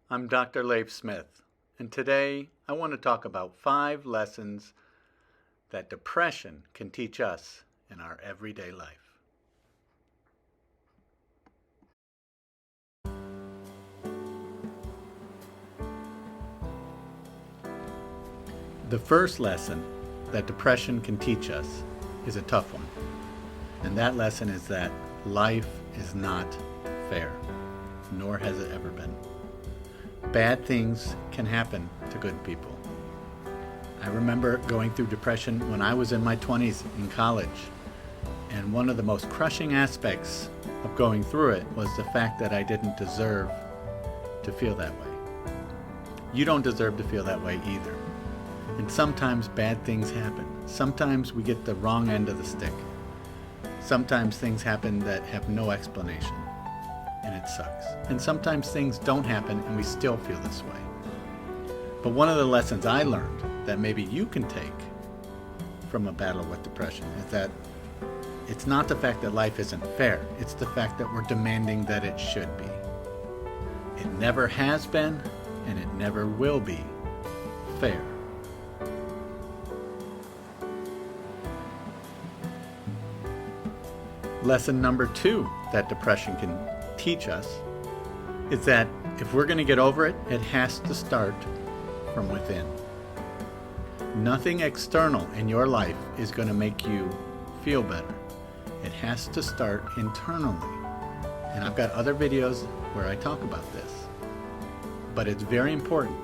I'm Dr. Leif Smith, and today I want to talk about 5 lessons that depression can teach us in our everyday life. The first lesson that depression can teach us is a tough one, and that lesson is that life is not fair, nor has it ever been. Bad things can happen to good people. I remember going through depression when I was in my 20s in college, and one of the most crushing aspects of going through it was the fact that I didn't deserve to feel that way. You don't deserve to feel that way either. And sometimes bad things happen. Sometimes we get the wrong end of the stick. Sometimes things happen that have no explanation, and it sucks. And sometimes things don't happen and we still feel this way. But one of the lessons I learned that maybe you can take from a battle with depression is that it's not the fact that life isn't fair, it's the fact that we're demanding that it should be. It never has been, and it never will be fair. Lesson number 2 that depression can teach us is that if we're going to get over it, it has to start from within. Nothing external in your life is going to make you feel better. It has to start internally. And I've got other videos where I talk about this. But it's very important.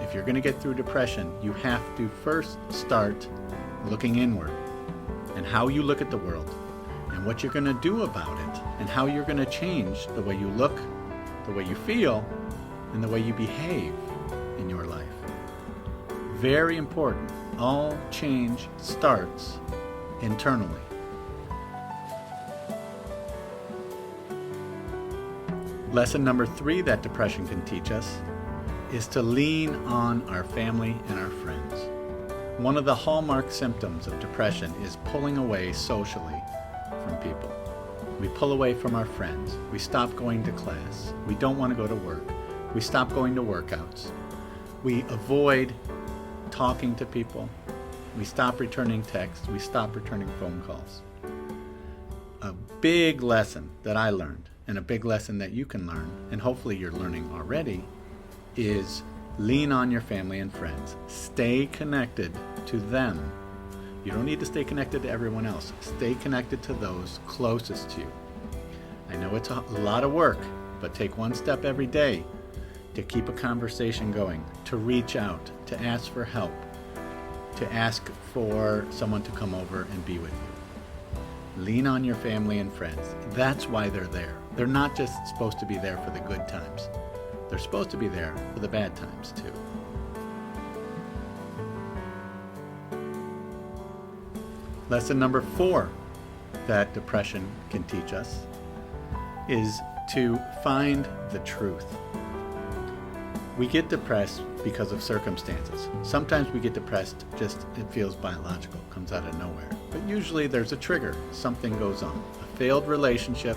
If you're going to get through depression, you have to first start looking inward and how you look at the world, and what you're going to do about it, and how you're going to change the way you look, the way you feel, and the way you behave in your life. Very important. All change starts internally. Lesson number 3 that depression can teach us is to lean on our family and our friends. One of the hallmark symptoms of depression is pulling away socially from people. We pull away from our friends. We stop going to class. We don't want to go to work. We stop going to workouts. We avoid talking to people. We stop returning texts. We stop returning phone calls. A big lesson that I learned, and a big lesson that you can learn, and hopefully you're learning already, is lean on your family and friends. Stay connected to them. You don't need to stay connected to everyone else. Stay connected to those closest to you. I know it's a lot of work, but take one step every day to keep a conversation going, to reach out, to ask for help, to ask for someone to come over and be with you. Lean on your family and friends. That's why they're there. They're not just supposed to be there for the good times. They're supposed to be there for the bad times too. Lesson number 4 that depression can teach us is to find the truth. We get depressed because of circumstances. Sometimes we get depressed just, it feels biological, comes out of nowhere. But usually there's a trigger, something goes on. A failed relationship,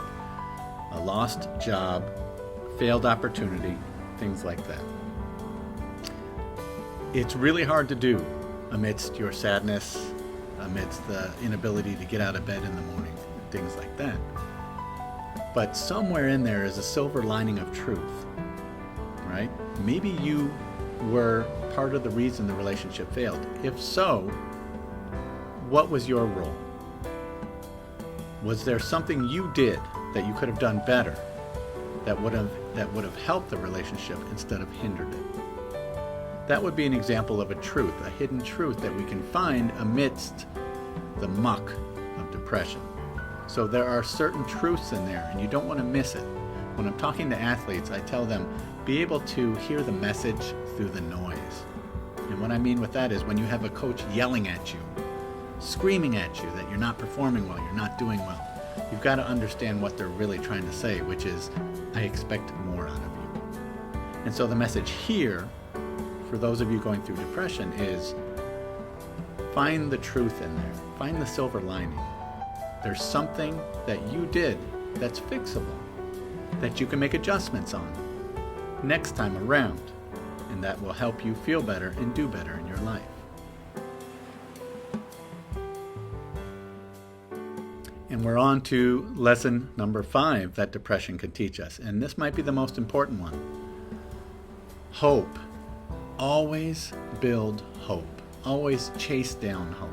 a lost job, failed opportunity, things like that. It's really hard to do amidst your sadness, amidst the inability to get out of bed in the morning, things like that. But somewhere in there is a silver lining of truth, right? Maybe you were part of the reason the relationship failed. If so, what was your role? Was there something you did that you could have done better that would have helped the relationship instead of hindered it? That would be an example of a truth, a hidden truth that we can find amidst the muck of depression. So there are certain truths in there, and you don't want to miss it. When I'm talking to athletes, I tell them, be able to hear the message through the noise. And what I mean with that is when you have a coach yelling at you, screaming at you that you're not performing well, you're not doing well, you've got to understand what they're really trying to say, which is, I expect more out of you. And so the message here, for those of you going through depression, is find the truth in there. Find the silver lining. There's something that you did that's fixable, that you can make adjustments on. next time around, and that will help you feel better and do better in your life. And we're on to lesson number 5 that depression can teach us, and this might be the most important one. Hope. Always build hope. Always chase down hope.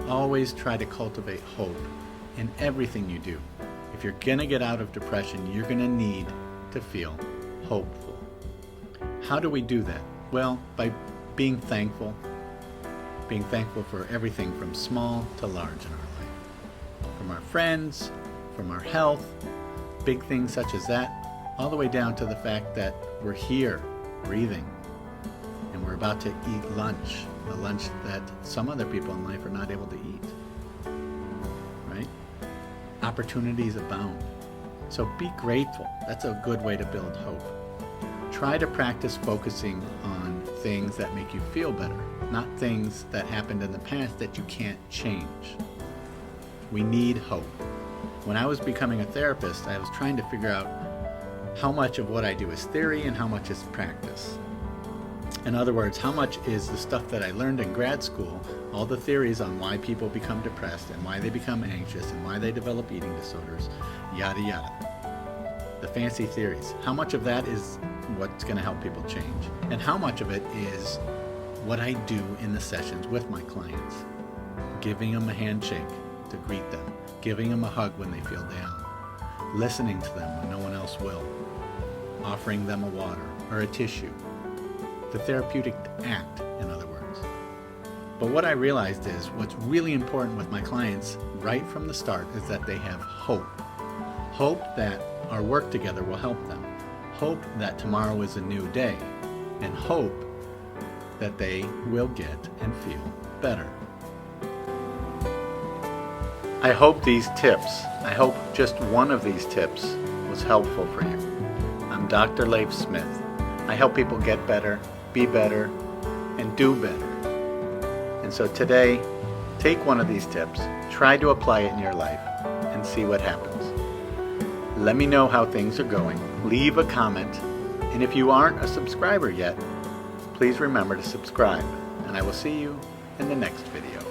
Always try to cultivate hope in everything you do. If you're going to get out of depression, you're going to need to feel hopeful. How do we do that? Well, by being thankful. Being thankful for everything from small to large in our life. From our friends, from our health, big things such as that, all the way down to the fact that we're here, breathing, and we're about to eat lunch, a lunch that some other people in life are not able to eat. Right? Opportunities abound. So be grateful. That's a good way to build hope. Try to practice focusing on things that make you feel better, not things that happened in the past that you can't change. We need hope. When I was becoming a therapist, I was trying to figure out how much of what I do is theory and how much is practice. In other words, how much is the stuff that I learned in grad school, all the theories on why people become depressed and why they become anxious and why they develop eating disorders, yada yada. The fancy theories. How much of that is what's going to help people change? And how much of it is what I do in the sessions with my clients? Giving them a handshake to greet them, giving them a hug when they feel down, listening to them when no one else will, offering them a water or a tissue. The therapeutic act, in other words. But what I realized is what's really important with my clients right from the start is that they have hope. Hope that our work together will help them. Hope that tomorrow is a new day. And hope that they will get and feel better. I hope these tips, I hope just one of these tips was helpful for you. I'm Dr. Leif Smith. I help people get better, be better, and do better. And so today, take one of these tips, try to apply it in your life, and see what happens. Let me know how things are going. Leave a comment. And if you aren't a subscriber yet, please remember to subscribe. And I will see you in the next video.